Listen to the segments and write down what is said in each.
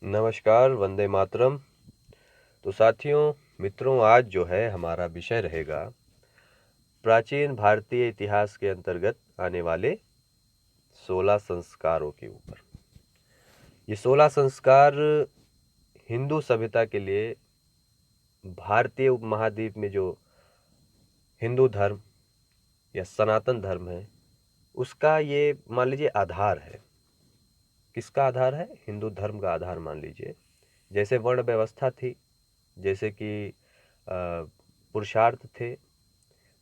नमस्कार, वंदे मातरम। तो साथियों, मित्रों, आज जो है हमारा विषय रहेगा प्राचीन भारतीय इतिहास के अंतर्गत आने वाले 16 संस्कारों के ऊपर। ये 16 संस्कार हिंदू सभ्यता के लिए भारतीय उपमहाद्वीप में जो हिंदू धर्म या सनातन धर्म है उसका ये मान लीजिए आधार है। किसका आधार है? हिंदू धर्म का आधार मान लीजिए। जैसे वर्ण व्यवस्था थी, जैसे कि पुरुषार्थ थे,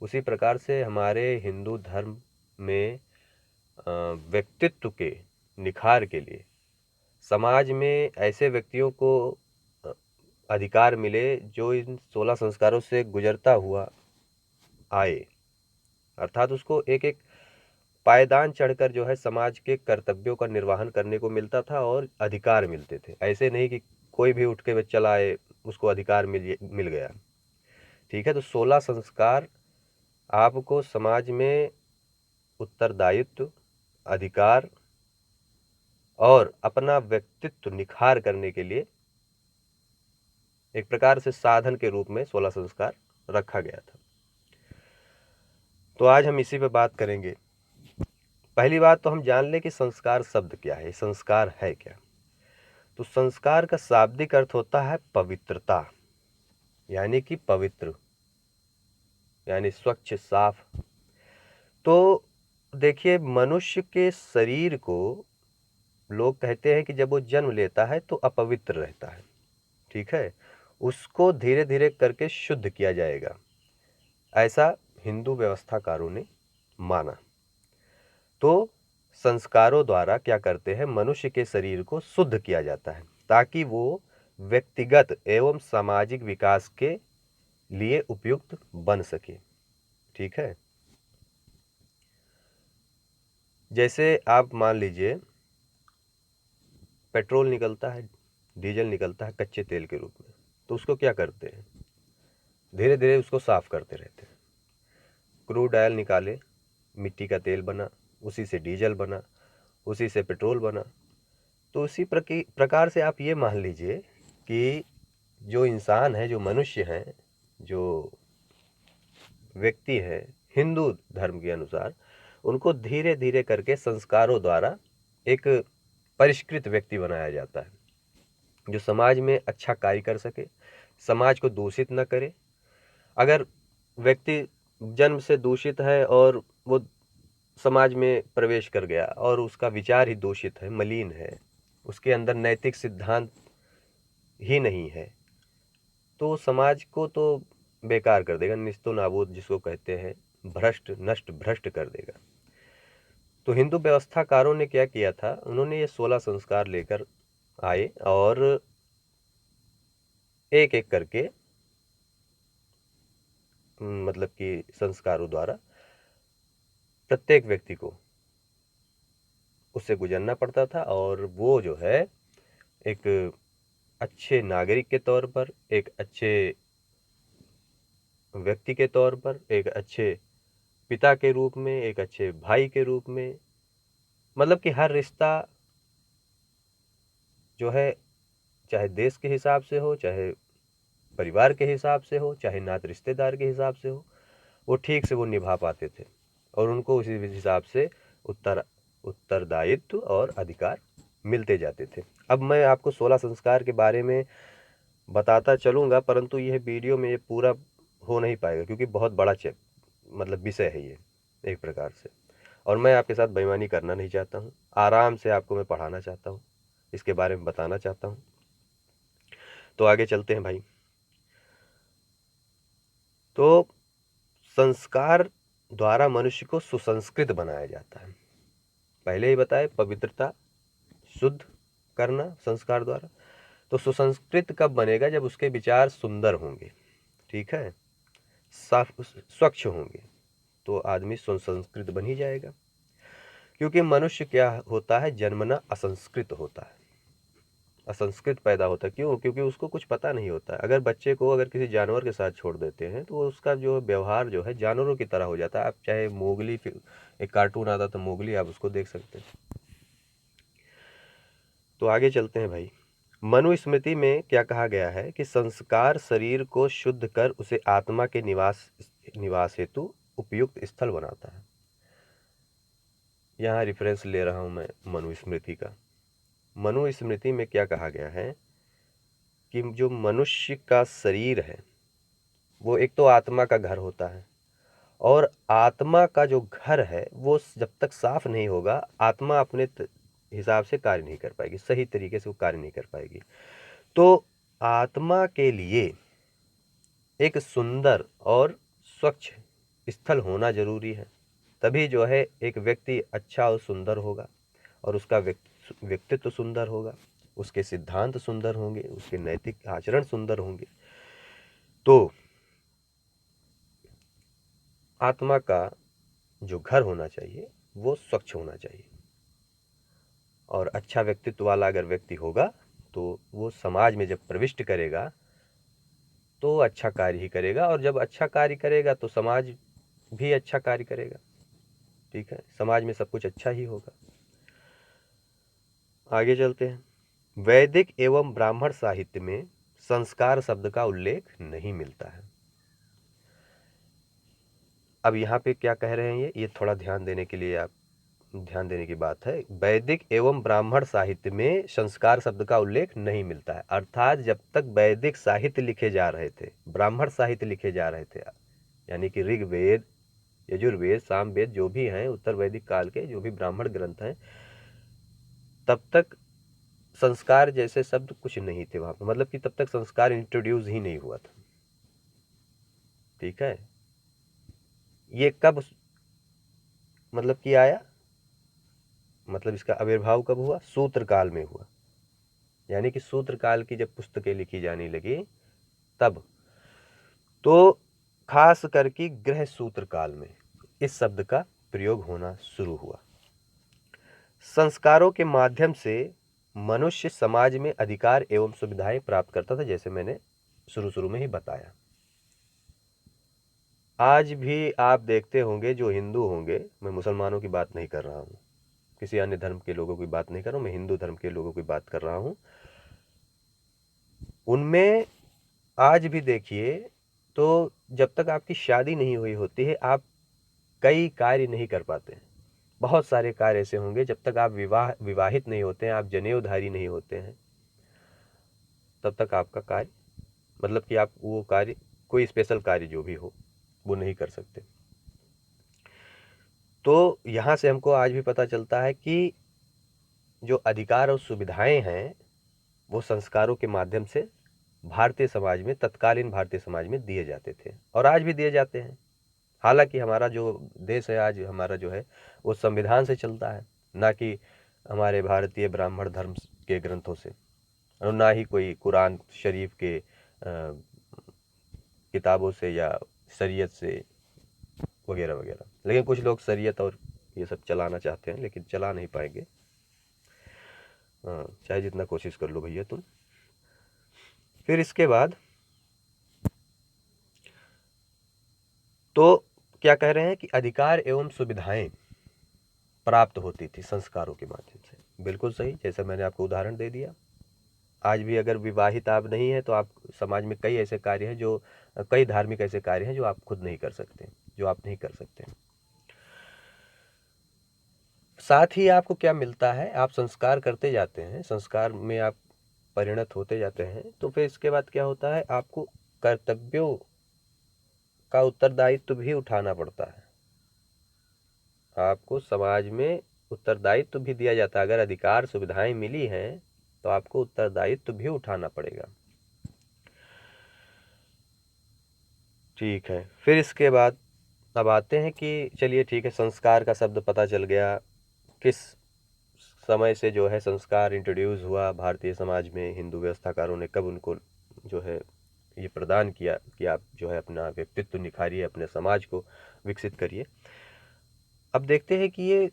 उसी प्रकार से हमारे हिंदू धर्म में व्यक्तित्व के निखार के लिए समाज में ऐसे व्यक्तियों को अधिकार मिले जो इन 16 संस्कारों से गुजरता हुआ आए। अर्थात उसको एक एक पायदान चढ़कर जो है समाज के कर्तव्यों का निर्वहन करने को मिलता था और अधिकार मिलते थे। ऐसे नहीं कि कोई भी उठ के चला आए उसको अधिकार मिल गया। ठीक है, तो 16 संस्कार आपको समाज में उत्तरदायित्व, अधिकार और अपना व्यक्तित्व निखार करने के लिए एक प्रकार से साधन के रूप में 16 संस्कार रखा गया था। तो आज हम इसी पे बात करेंगे। पहली बात तो हम जान लें कि संस्कार शब्द क्या है, संस्कार है क्या। तो संस्कार का शाब्दिक अर्थ होता है पवित्रता, यानी कि पवित्र, यानी स्वच्छ, साफ। तो देखिए, मनुष्य के शरीर को लोग कहते हैं कि जब वो जन्म लेता है तो अपवित्र रहता है। ठीक है, उसको धीरे धीरे करके शुद्ध किया जाएगा, ऐसा हिंदू व्यवस्थाकारों ने माना। तो संस्कारों द्वारा क्या करते हैं, मनुष्य के शरीर को शुद्ध किया जाता है ताकि वो व्यक्तिगत एवं सामाजिक विकास के लिए उपयुक्त बन सके। ठीक है, जैसे आप मान लीजिए पेट्रोल निकलता है, डीजल निकलता है कच्चे तेल के रूप में, तो उसको क्या करते हैं, धीरे धीरे उसको साफ करते रहते हैं। क्रूड ऑयल निकाले, मिट्टी का तेल बना, उसी से डीजल बना, उसी से पेट्रोल बना। तो उसी प्रकार से आप ये मान लीजिए कि जो इंसान है, जो मनुष्य हैं, जो व्यक्ति है हिंदू धर्म के अनुसार, उनको धीरे धीरे करके संस्कारों द्वारा एक परिष्कृत व्यक्ति बनाया जाता है जो समाज में अच्छा कार्य कर सके, समाज को दूषित न करे। अगर व्यक्ति जन्म से दूषित है और वो समाज में प्रवेश कर गया और उसका विचार ही दूषित है, मलिन है, उसके अंदर नैतिक सिद्धांत ही नहीं है, तो समाज को तो बेकार कर देगा, निस्तो नाबूद जिसको कहते हैं, भ्रष्ट, नष्ट भ्रष्ट कर देगा। तो हिंदू व्यवस्थाकारों ने क्या किया था, उन्होंने ये 16 संस्कार लेकर आए और एक एक करके मतलब कि संस्कारों द्वारा प्रत्येक व्यक्ति को उससे गुजरना पड़ता था और वो जो है एक अच्छे नागरिक के तौर पर, एक अच्छे व्यक्ति के तौर पर, एक अच्छे पिता के रूप में, एक अच्छे भाई के रूप में, मतलब कि हर रिश्ता जो है, चाहे देश के हिसाब से हो, चाहे परिवार के हिसाब से हो, चाहे नात रिश्तेदार के हिसाब से हो, वो ठीक से वो निभा पाते थे और उनको उसी हिसाब से उत्तरदायित्व और अधिकार मिलते जाते थे। अब मैं आपको 16 संस्कार के बारे में बताता चलूँगा, परंतु यह वीडियो में ये पूरा हो नहीं पाएगा क्योंकि बहुत बड़ा मतलब विषय है ये एक प्रकार से, और मैं आपके साथ बेईमानी करना नहीं चाहता हूँ। आराम से आपको मैं पढ़ाना चाहता हूँ, इसके बारे में बताना चाहता हूँ। तो आगे चलते हैं भाई। तो संस्कार द्वारा मनुष्य को सुसंस्कृत बनाया जाता है। पहले ही बताए, पवित्रता, शुद्ध करना संस्कार द्वारा। तो सुसंस्कृत कब बनेगा? जब उसके विचार सुंदर होंगे, ठीक है, साफ स्वच्छ होंगे, तो आदमी सुसंस्कृत बन ही जाएगा। क्योंकि मनुष्य क्या होता है, जन्मना असंस्कृत होता है, असंस्कृत पैदा होता है। क्यों? क्योंकि उसको कुछ पता नहीं होता है। अगर बच्चे को अगर किसी जानवर के साथ छोड़ देते हैं तो उसका जो व्यवहार जो है जानवरों की तरह हो जाता है। आप चाहे मोगली, एक कार्टून आता था मोगली, आप उसको देख सकते हैं। तो आगे चलते हैं भाई। मनुस्मृति में क्या कहा गया है कि संस्कार शरीर को शुद्ध कर उसे आत्मा के निवास हेतु उपयुक्त स्थल बनाता है। यहाँ रेफरेंस ले रहा हूं मैं मनुस्मृति का। मनुस्मृति में क्या कहा गया है कि जो मनुष्य का शरीर है वो एक तो आत्मा का घर होता है, और आत्मा का जो घर है वो जब तक साफ नहीं होगा आत्मा अपने हिसाब से कार्य नहीं कर पाएगी, सही तरीके से वो कार्य नहीं कर पाएगी। तो आत्मा के लिए एक सुंदर और स्वच्छ स्थल होना जरूरी है, तभी जो है एक व्यक्ति अच्छा और सुंदर होगा, और उसका व्यक्तित्व सुंदर होगा, उसके सिद्धांत सुंदर होंगे, उसके नैतिक आचरण सुंदर होंगे। तो आत्मा का जो घर होना चाहिए वो स्वच्छ होना चाहिए, और अच्छा व्यक्तित्व वाला अगर व्यक्ति होगा तो वो समाज में जब प्रविष्ट करेगा तो अच्छा कार्य ही करेगा, और जब अच्छा कार्य करेगा तो समाज भी अच्छा कार्य करेगा। ठीक है, समाज में सब कुछ अच्छा ही होगा। आगे चलते हैं। वैदिक एवं ब्राह्मण साहित्य में संस्कार शब्द का उल्लेख नहीं मिलता है। अब यहाँ पे क्या कह रहे हैं, ये थोड़ा ध्यान देने के लिए आप ध्यान देने की बात है। वैदिक एवं ब्राह्मण साहित्य में संस्कार शब्द का उल्लेख नहीं मिलता है, अर्थात जब तक वैदिक साहित्य लिखे जा रहे थे, ब्राह्मण साहित्य लिखे जा रहे थे, यानी कि ऋग्वेद, यजुर्वेद, सामवेद जो भी हैं, उत्तर वैदिक काल के जो भी ब्राह्मण ग्रंथ हैं, तब तक संस्कार जैसे शब्द कुछ नहीं थे वहां पर, मतलब कि तब तक संस्कार इंट्रोड्यूस ही नहीं हुआ था। ठीक है, ये कब मतलब कि आया, मतलब इसका आविर्भाव कब हुआ, सूत्र काल में हुआ, यानी कि सूत्र काल की जब पुस्तकें लिखी जाने लगी तब। तो खास करके गृह सूत्र काल में इस शब्द का प्रयोग होना शुरू हुआ। संस्कारों के माध्यम से मनुष्य समाज में अधिकार एवं सुविधाएं प्राप्त करता था, जैसे मैंने शुरू में ही बताया। आज भी आप देखते होंगे जो हिंदू होंगे, मैं मुसलमानों की बात नहीं कर रहा हूं, किसी अन्य धर्म के लोगों की बात नहीं कर रहा हूं, मैं हिंदू धर्म के लोगों की बात कर रहा हूं। उनमें आज भी देखिए तो जब तक आपकी शादी नहीं हुई होती है आप कई कार्य नहीं कर पाते हैं। बहुत सारे कार्य ऐसे होंगे जब तक आप विवाहित नहीं होते हैं, आप जनेऊधारी नहीं होते हैं, तब तक आपका कार्य, मतलब कि आप वो कार्य, कोई स्पेशल कार्य जो भी हो वो नहीं कर सकते। तो यहां से हमको आज भी पता चलता है कि जो अधिकार और सुविधाएं हैं वो संस्कारों के माध्यम से भारतीय समाज में, तत्कालीन भारतीय समाज में दिए जाते थे, और आज भी दिए जाते हैं। हालांकि हमारा जो देश है आज, हमारा जो है वो संविधान से चलता है, ना कि हमारे भारतीय ब्राह्मण धर्म के ग्रंथों से, और ना ही कोई कुरान शरीफ के किताबों से या शरीयत से वगैरह वगैरह। लेकिन कुछ लोग शरीयत और ये सब चलाना चाहते हैं, लेकिन चला नहीं पाएंगे, चाहे जितना कोशिश कर लो भैया तुम। फिर इसके बाद तो क्या कह रहे हैं कि अधिकार एवं सुविधाएं प्राप्त होती थी संस्कारों के माध्यम से। बिल्कुल सही, जैसे मैंने आपको उदाहरण दे दिया। आज भी अगर विवाहित आप नहीं है तो आप समाज में कई ऐसे कार्य हैं जो, कई धार्मिक ऐसे कार्य हैं जो आप खुद नहीं कर सकते, जो आप नहीं कर सकते। साथ ही आपको क्या मिलता है, आप संस्कार करते जाते हैं, संस्कार में आप परिणत होते जाते हैं, तो फिर इसके बाद क्या होता है, आपको कर्तव्यों का उत्तरदायित्व भी उठाना पड़ता है। आपको समाज में उत्तरदायित्व भी दिया जाता है। अगर अधिकार सुविधाएं मिली हैं तो आपको उत्तरदायित्व भी उठाना पड़ेगा। ठीक है, फिर इसके बाद अब आते हैं कि चलिए ठीक है, संस्कार का शब्द पता चल गया, किस समय से जो है संस्कार इंट्रोड्यूस हुआ भारतीय समाज में, हिंदू व्यवस्थाकारों ने कब उनको जो है ये प्रदान किया कि आप जो है अपना व्यक्तित्व निखारिए, अपने समाज को विकसित करिए। अब देखते हैं कि ये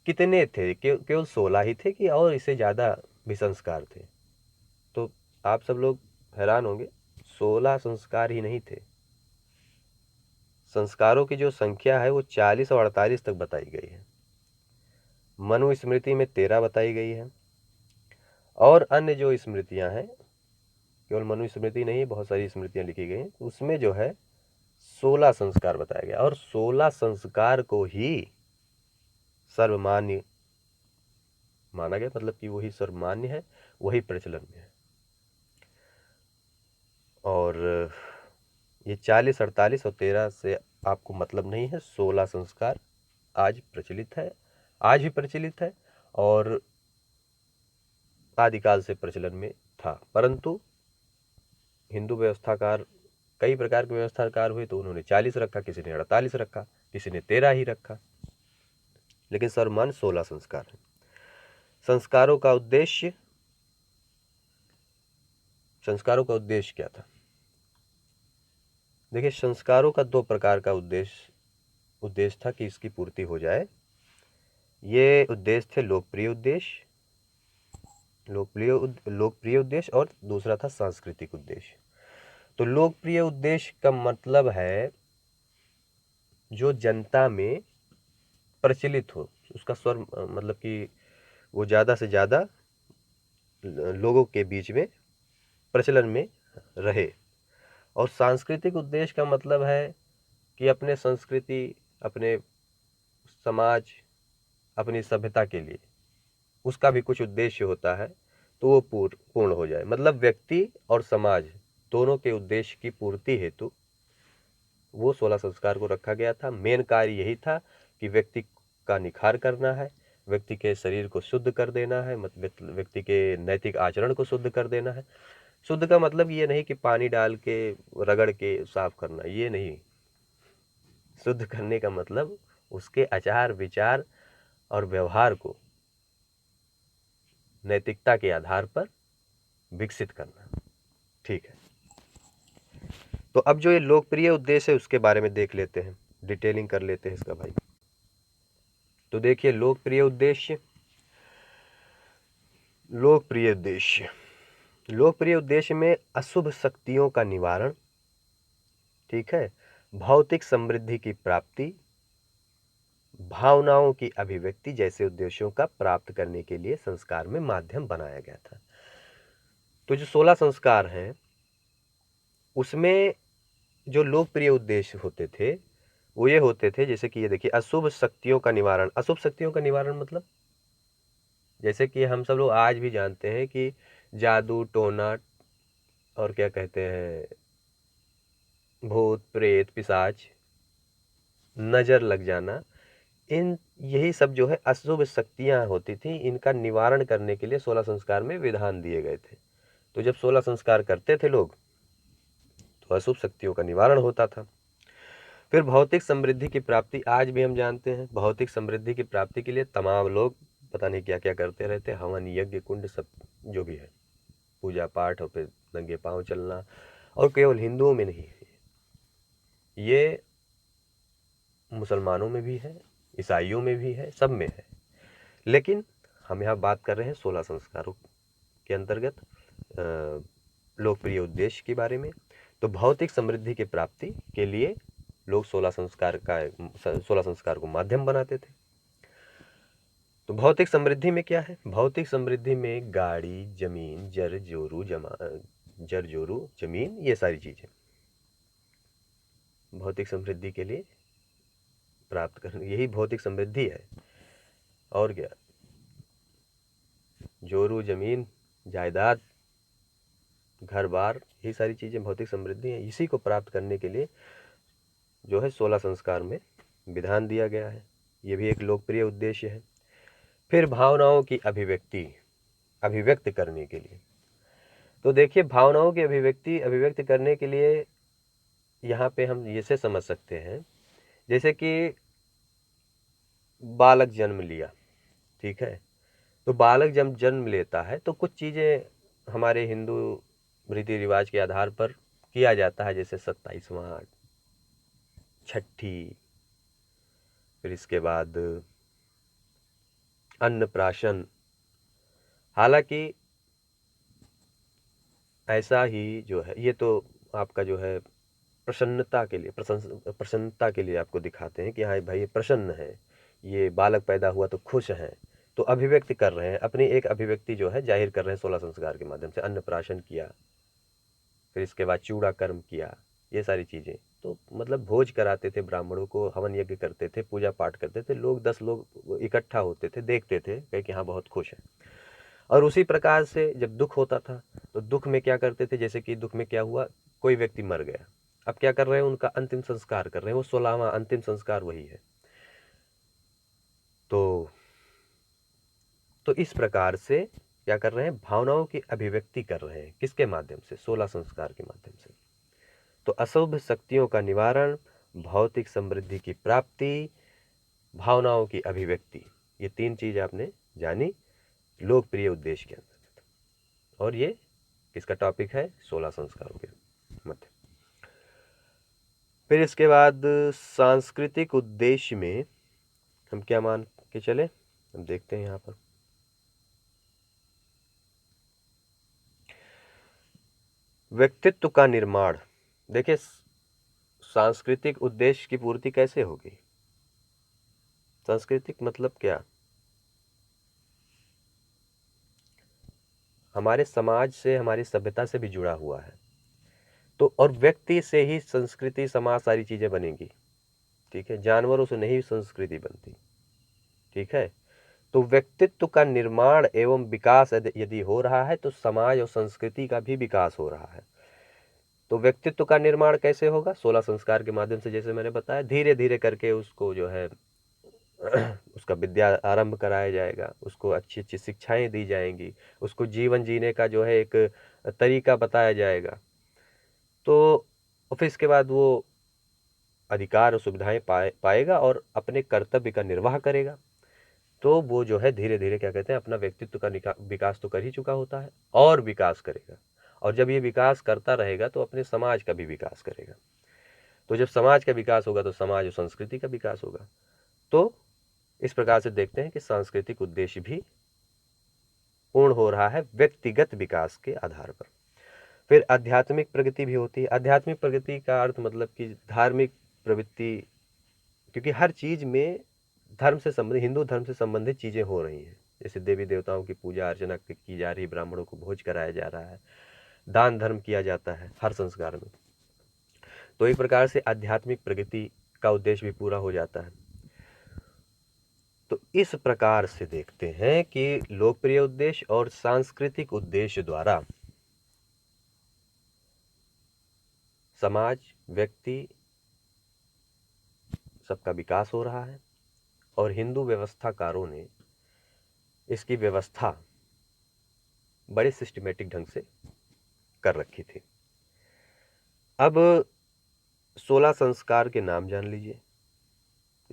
कितने थे, केवल 16 ही थे कि और इससे ज़्यादा भी संस्कार थे। तो आप सब लोग हैरान होंगे, 16 संस्कार ही नहीं थे, संस्कारों की जो संख्या है वो 40 और 48 तक बताई गई है। मनुस्मृति में 13 बताई गई है, और अन्य जो स्मृतियां हैं, केवल मनुस्मृति नहीं, बहुत सारी स्मृतियां लिखी गई हैं, उसमें जो है 16 संस्कार बताया गया और 16 संस्कार को ही सर्वमान्य माना गया, मतलब कि वही सर्वमान्य है, वही प्रचलन में है। और ये 40, 48 और 13 से आपको मतलब नहीं है। 16 संस्कार आज प्रचलित है, आज भी प्रचलित है और आदिकाल से प्रचलन में था। परंतु हिंदू व्यवस्थाकार, कई प्रकार के व्यवस्थाकार हुए, तो उन्होंने 40 रखा, किसी ने 48 रखा, किसी ने 13 ही रखा, लेकिन सर्वमान्य 16 संस्कार है। संस्कारों का उद्देश्य क्या था? देखिए, संस्कारों का 2 प्रकार का उद्देश्य था कि इसकी पूर्ति हो जाए। ये उद्देश्य थे लोकप्रिय उद्देश्य और दूसरा था सांस्कृतिक उद्देश्य। तो लोकप्रिय उद्देश्य का मतलब है जो जनता में प्रचलित हो, उसका स्वर, मतलब कि वो ज़्यादा से ज़्यादा लोगों के बीच में प्रचलन में रहे। और सांस्कृतिक उद्देश्य का मतलब है कि अपने संस्कृति, अपने समाज, अपनी सभ्यता के लिए उसका भी कुछ उद्देश्य होता है, तो वो पूर्ण हो जाए। मतलब व्यक्ति और समाज दोनों के उद्देश्य की पूर्ति हेतु वो 16 संस्कार को रखा गया था। मेन कार्य यही था कि व्यक्ति का निखार करना है, व्यक्ति के शरीर को शुद्ध कर देना है, व्यक्ति के नैतिक आचरण को शुद्ध कर देना है। शुद्ध का मतलब ये नहीं कि पानी डाल के रगड़ के साफ करना, ये नहीं। शुद्ध करने का मतलब उसके आचार विचार और व्यवहार को नैतिकता के आधार पर विकसित करना। ठीक है, तो अब जो ये लोकप्रिय उद्देश्य है उसके बारे में देख लेते हैं, डिटेलिंग कर लेते हैं इसका भाई। तो देखिए, लोकप्रिय उद्देश्य में अशुभ शक्तियों का निवारण, ठीक है, भौतिक समृद्धि की प्राप्ति, भावनाओं की अभिव्यक्ति जैसे उद्देश्यों का प्राप्त करने के लिए संस्कार में माध्यम बनाया गया था। तो जो 16 संस्कार हैं उसमें जो लोकप्रिय उद्देश्य होते थे वो ये होते थे, जैसे कि ये देखिए, अशुभ शक्तियों का निवारण। अशुभ शक्तियों का निवारण मतलब जैसे कि हम सब लोग आज भी जानते हैं कि जादू टोना और क्या कहते हैं, भूत प्रेत पिशाच, नजर लग जाना, यही सब जो है अशुभ शक्तियां होती थी। इनका निवारण करने के लिए 16 संस्कार में विधान दिए गए थे। तो जब 16 संस्कार करते थे लोग तो अशुभ शक्तियों का निवारण होता था। फिर भौतिक समृद्धि की प्राप्ति, आज भी हम जानते हैं भौतिक समृद्धि की प्राप्ति के लिए तमाम लोग पता नहीं क्या क्या करते रहते, हवन यज्ञ कुंड सब जो भी है, पूजा पाठ और फिर नंगे पांव चलना। और केवल हिंदुओं में नहीं है, ये मुसलमानों में भी है, ईसाइयों में भी है, सब में है। लेकिन हम यहाँ बात कर रहे हैं 16 संस्कारों के अंतर्गत लोकप्रिय उद्देश्य के बारे में। तो भौतिक समृद्धि की प्राप्ति के लिए लोग 16 संस्कार को माध्यम बनाते थे। तो भौतिक समृद्धि में क्या है? भौतिक समृद्धि में गाड़ी, जमीन, जर जोरू जमीन, ये सारी चीजें भौतिक समृद्धि के लिए प्राप्त करने, यही भौतिक समृद्धि है। और क्या? जोरू जमीन, जायदाद, घर बार, ये सारी चीजें भौतिक समृद्धि है। इसी को प्राप्त करने के लिए जो है 16 संस्कार में विधान दिया गया है। ये भी एक लोकप्रिय उद्देश्य है। फिर भावनाओं की अभिव्यक्त करने के लिए, तो देखिए, भावनाओं की अभिव्यक्त करने के लिए यहाँ पे हम इसे समझ सकते हैं, जैसे कि बालक जन्म लिया, ठीक है, तो बालक जब जन्म लेता है तो कुछ चीजें हमारे हिंदू रीति रिवाज के आधार पर किया जाता है, जैसे 27वां, छठी, फिर इसके बाद अन्नप्राशन। हालांकि ऐसा ही जो है, ये तो आपका जो है प्रसन्नता के लिए आपको दिखाते हैं कि हाँ भाई ये प्रसन्न है, ये बालक पैदा हुआ तो खुश हैं, तो अभिव्यक्ति कर रहे हैं, अपनी एक अभिव्यक्ति जो है जाहिर कर रहे हैं 16 संस्कार के माध्यम से। अन्नप्राशन किया, फिर इसके बाद चूड़ा कर्म किया, ये सारी चीज़ें। तो मतलब भोज कराते थे ब्राह्मणों को, हवन यज्ञ करते थे, पूजा पाठ करते थे, लोग 10 लोग इकट्ठा होते थे, देखते थे, कहे कि हाँ बहुत खुश है। और उसी प्रकार से जब दुख होता था तो दुख में क्या करते थे, जैसे कि दुख में क्या हुआ, कोई व्यक्ति मर गया, अब क्या कर रहे हैं, उनका अंतिम संस्कार कर रहे हैं, वो 16वां अंतिम संस्कार वही है। तो इस प्रकार से क्या कर रहे हैं, भावनाओं की अभिव्यक्ति कर रहे हैं, किसके माध्यम से, 16 संस्कार के माध्यम से। तो अशुभ शक्तियों का निवारण, भौतिक समृद्धि की प्राप्ति, भावनाओं की अभिव्यक्ति, ये 3 चीज आपने जानी लोकप्रिय उद्देश्य के अंतर्गत। और ये किसका टॉपिक है, 16 संस्कारों के मध्य। फिर इसके बाद सांस्कृतिक उद्देश्य में हम क्या मान के चले, हम देखते हैं यहाँ पर। व्यक्तित्व का निर्माण, देखिए सांस्कृतिक उद्देश्य की पूर्ति कैसे होगी, सांस्कृतिक मतलब क्या, हमारे समाज से, हमारी सभ्यता से भी जुड़ा हुआ है। तो और व्यक्ति से ही संस्कृति, समाज, सारी चीजें बनेगी, ठीक है, जानवरों से नहीं संस्कृति बनती, ठीक है। तो व्यक्तित्व का निर्माण एवं विकास यदि हो रहा है तो समाज और संस्कृति का भी विकास हो रहा है। तो व्यक्तित्व का निर्माण कैसे होगा, 16 संस्कार के माध्यम से, जैसे मैंने बताया, धीरे धीरे करके उसको जो है उसका विद्या आरंभ कराया जाएगा, उसको अच्छी अच्छी शिक्षाएं दी जाएंगी, उसको जीवन जीने का जो है एक तरीका बताया जाएगा। तो फिर इसके बाद वो अधिकार और सुविधाएं पाएगा और अपने कर्तव्य का निर्वाह करेगा। तो वो जो है धीरे धीरे क्या कहते हैं, अपना व्यक्तित्व का विकास तो कर ही चुका होता है और विकास करेगा। और जब ये विकास करता रहेगा तो अपने समाज का भी विकास करेगा। तो जब समाज का विकास होगा तो समाज और संस्कृति का विकास होगा। तो इस प्रकार से देखते हैं कि सांस्कृतिक उद्देश्य भी पूर्ण हो रहा है व्यक्तिगत विकास के आधार पर। फिर आध्यात्मिक प्रगति भी होती है। आध्यात्मिक प्रगति का अर्थ मतलब कि धार्मिक प्रवृत्ति, क्योंकि हर चीज में धर्म से संबंधित, हिंदू धर्म से संबंधित चीजें हो रही हैं। जैसे देवी देवताओं की पूजा अर्चना की जा रही, ब्राह्मणों को भोज कराया जा रहा है, दान धर्म किया जाता है हर संस्कार में। तो एक प्रकार से आध्यात्मिक प्रगति का उद्देश्य भी पूरा हो जाता है। तो इस प्रकार से देखते हैं कि लोकप्रिय उद्देश्य और सांस्कृतिक उद्देश्य द्वारा समाज, व्यक्ति, सबका विकास हो रहा है। और हिंदू व्यवस्थाकारों ने इसकी व्यवस्था बड़े सिस्टमेटिक ढंग से कर रखी थी। अब 16 संस्कार के नाम जान लीजिए।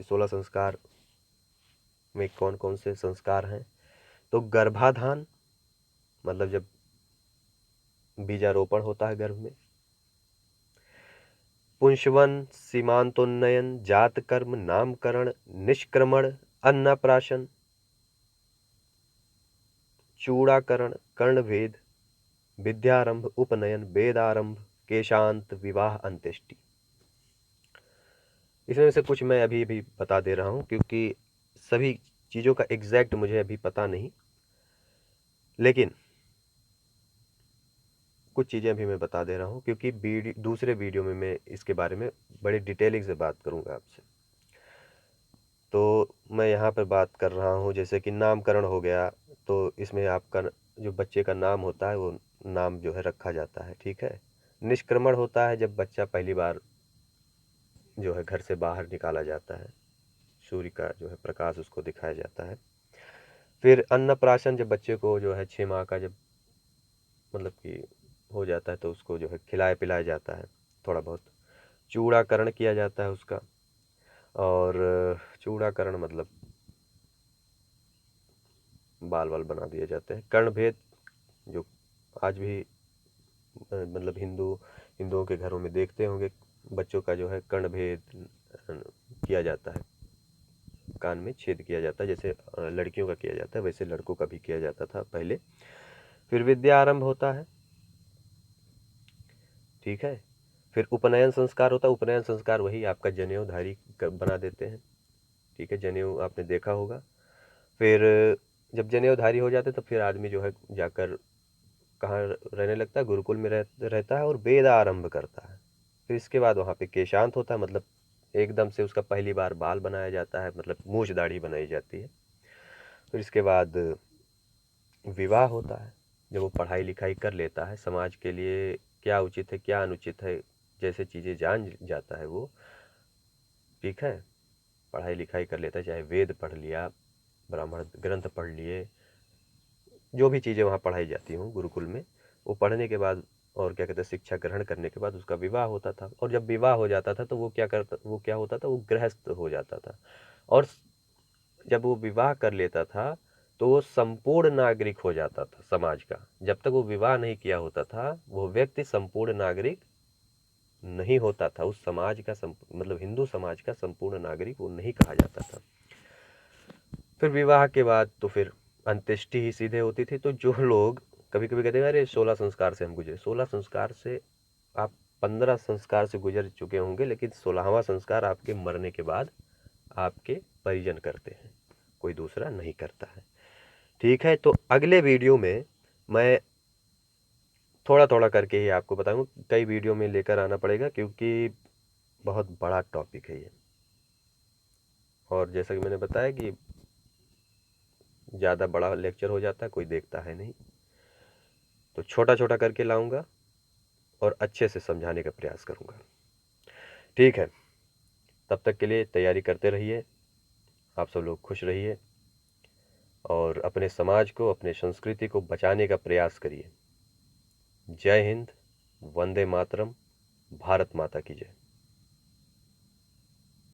16 संस्कार में कौन कौन से संस्कार हैं। तो गर्भाधान, मतलब जब बीजारोपण होता है गर्भ में। पुंसवन, सीमांतोन्नयन, जात कर्म, नामकरण, निष्क्रमण, अन्नप्राशन, चूड़ाकरण, कर्णभेद, विद्यारंभ, उपनयन, वेदारंभ, केशांत, विवाह, अंत्येष्टि। इसमें से कुछ मैं अभी भी बता दे रहा हूं क्योंकि सभी चीजों का एग्जैक्ट मुझे अभी पता नहीं, लेकिन कुछ चीजें अभी मैं बता दे रहा हूं क्योंकि दूसरे वीडियो में मैं इसके बारे में बड़ी डिटेलिंग से बात करूंगा आपसे। तो मैं यहाँ पर बात कर रहा हूँ, जैसे कि नामकरण हो गया, तो इसमें आपका जो बच्चे का नाम होता है वो नाम जो है रखा जाता है, ठीक है। निष्क्रमण होता है जब बच्चा पहली बार जो है घर से बाहर निकाला जाता है, सूर्य का जो है प्रकाश उसको दिखाया जाता है। फिर अन्नप्राशन, जब बच्चे को जो है 6 माह का जब मतलब कि हो जाता है तो उसको जो है खिलाया पिलाया जाता है थोड़ा बहुत। चूड़ाकरण किया जाता है उसका, और चूड़ाकरण मतलब बाल वाल बना दिए जाते हैं। कर्णभेद, जो आज भी मतलब हिंदुओं के घरों में देखते होंगे, बच्चों का जो है कर्णभेद किया जाता है, कान में छेद किया जाता है, जैसे लड़कियों का किया जाता है वैसे लड़कों का भी किया जाता था पहले। फिर विद्या आरंभ होता है, ठीक है। फिर उपनयन संस्कार होता है। उपनयन संस्कार वही आपका जनेऊधारी बना देते हैं, ठीक है, जनेऊ आपने देखा होगा। फिर जब जनेऊधारी हो जाते तो फिर आदमी जो है जाकर कहाँ रहने लगता है, गुरुकुल में रहता है और वेद आरंभ करता है। फिर इसके बाद वहाँ पे केशांत होता है, मतलब एकदम से उसका पहली बार बाल बनाया जाता है, मतलब मूछ दाढ़ी बनाई जाती है। फिर इसके बाद विवाह होता है, जब वो पढ़ाई लिखाई कर लेता है, समाज के लिए क्या उचित है क्या अनुचित है जैसे चीज़ें जान जाता है वो, ठीक है, पढ़ाई लिखाई कर लेता है, चाहे वेद पढ़ लिया, ब्राह्मण ग्रंथ पढ़ लिए, जो भी चीज़ें वहाँ पढ़ाई जाती हों गुरुकुल में, वो पढ़ने के बाद और क्या कहते हैं शिक्षा ग्रहण करने के बाद उसका विवाह होता था। और जब विवाह हो जाता था तो वो क्या होता था, वो गृहस्थ हो जाता था। और जब वो विवाह कर लेता था तो वो संपूर्ण नागरिक हो जाता था समाज का। जब तक वो विवाह नहीं किया होता था वो व्यक्ति संपूर्ण नागरिक नहीं होता था, उस समाज का मतलब हिंदू समाज का संपूर्ण नागरिक वो नहीं कहा जाता था। फिर विवाह के बाद तो फिर अंत्येष्टि ही सीधे होती थी। तो जो लोग कभी कभी कहते हैं अरे 16 संस्कार से हम गुजरे, 16 संस्कार से आप 15 संस्कार से गुजर चुके होंगे, लेकिन 16वां संस्कार आपके मरने के बाद आपके परिजन करते हैं, कोई दूसरा नहीं करता है। ठीक है, तो अगले वीडियो में मैं थोड़ा थोड़ा करके ही आपको बताऊंगा, कई वीडियो में लेकर आना पड़ेगा क्योंकि बहुत बड़ा टॉपिक है ये। और जैसा कि मैंने बताया कि ज़्यादा बड़ा लेक्चर हो जाता है, कोई देखता है नहीं, तो छोटा छोटा करके लाऊंगा और अच्छे से समझाने का प्रयास करूंगा। ठीक है, तब तक के लिए तैयारी करते रहिए, आप सब लोग खुश रहिए और अपने समाज को, अपने संस्कृति को बचाने का प्रयास करिए। जय हिंद, वंदे मातरम, भारत माता की जय।